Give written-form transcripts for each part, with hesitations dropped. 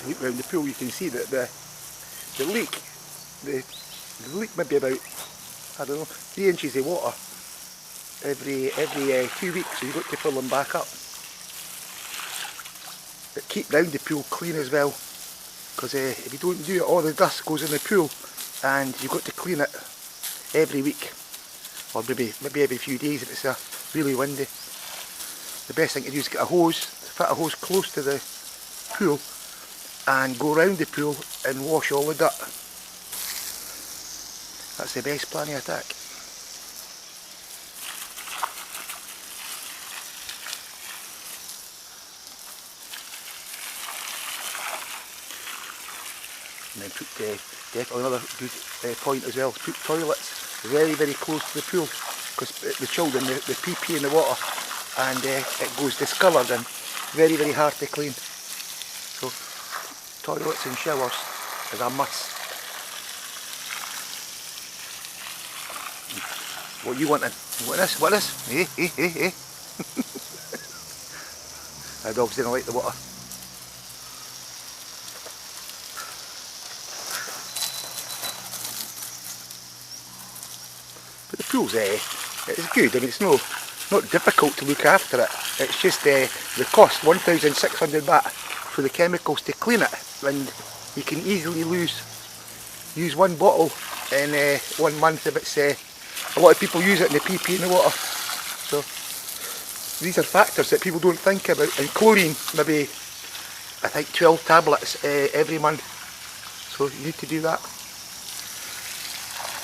look around the pool, you can see that the leak, the leak maybe about, I don't know, 3 inches of water every 2 weeks, so you've got to fill them back up. But keep round the pool clean as well, because if you don't do it, all the dust goes in the pool, and you've got to clean it every week, or maybe every few days if it's really windy. The best thing to do is get a hose, fit a hose close to the pool, and go around the pool and wash all the dirt. That's the best plan of attack. And then put definitely another good point as well, put toilets very close to the pool, because the children, the pee in the water, and it goes discoloured and very hard to clean. So toilets and showers is a must. What you wanting? You want this? What this? Eh? The dogs didn't like the water. But the pool's it's good. I mean, it's not difficult to look after it. It's just the cost, 1,600 baht for the chemicals to clean it, and you can easily use one bottle in 1 month if it's a lot of people use it and they pee in the water. So these are factors that people don't think about. And chlorine, maybe I think 12 tablets every month. So you need to do that.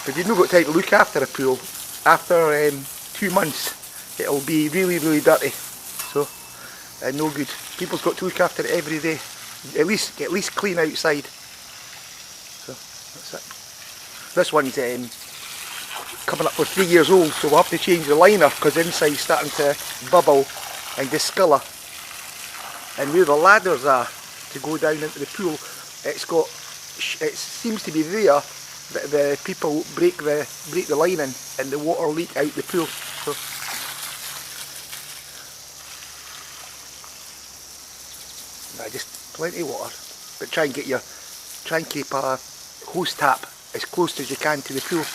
But you've not got time to look after a pool. After 2 months it'll be really dirty. So no good. People's got to look after it every day. At least clean outside. So that's it. This one's coming up for 3 years old, so we'll have to change the liner because the inside's starting to bubble and discolour. And where the ladders are to go down into the pool, it seems to be there that the people break the lining and the water leak out the pool. So just plenty of water, but try and keep a hose tap as close as you can to the pool.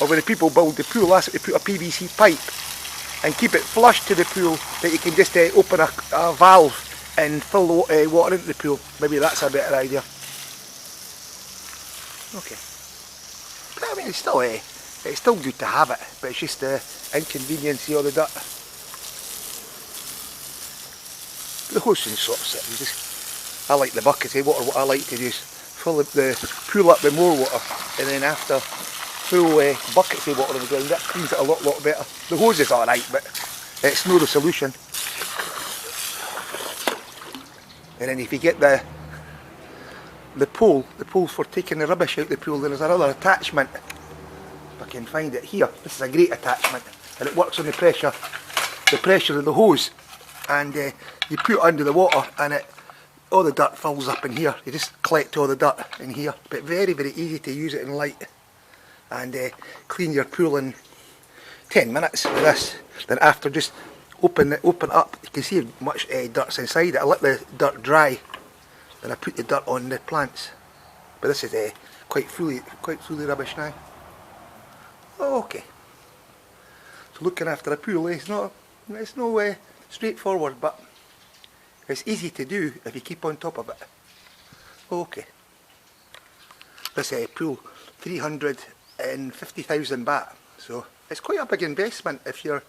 Or when the people build the pool, ask them to put a PVC pipe and keep it flush to the pool, that you can just open a valve and fill the water into the pool. Maybe that's a better idea. Okay. But I mean, it's still good to have it, but it's just the inconvenience of all the dirt. The hose and sorts it. I like the buckets of water. What I like to do is fill the pool up with more water, and then after full buckets of water on the ground, that cleans it a lot better. The hose is alright, but it's not the solution. And then if you get the pole for taking the rubbish out the pool, then there's another attachment. If I can find it here. This is a great attachment, and it works on the pressure of the hose. And you put it under the water, and all the dirt fills up in here. You just collect all the dirt in here. But very easy to use it in light. And clean your pool in 10 minutes with this. Then after, just open up, you can see how much dirt's inside it. I let the dirt dry, then I put the dirt on the plants. But this is quite fully rubbish now. Okay. So looking after a pool, it's no straightforward, but it's easy to do if you keep on top of it. Okay. This pool, 350,000 baht. So it's quite a big investment if you're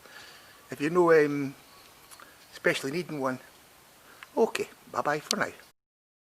especially needing one. Okay, bye bye for now.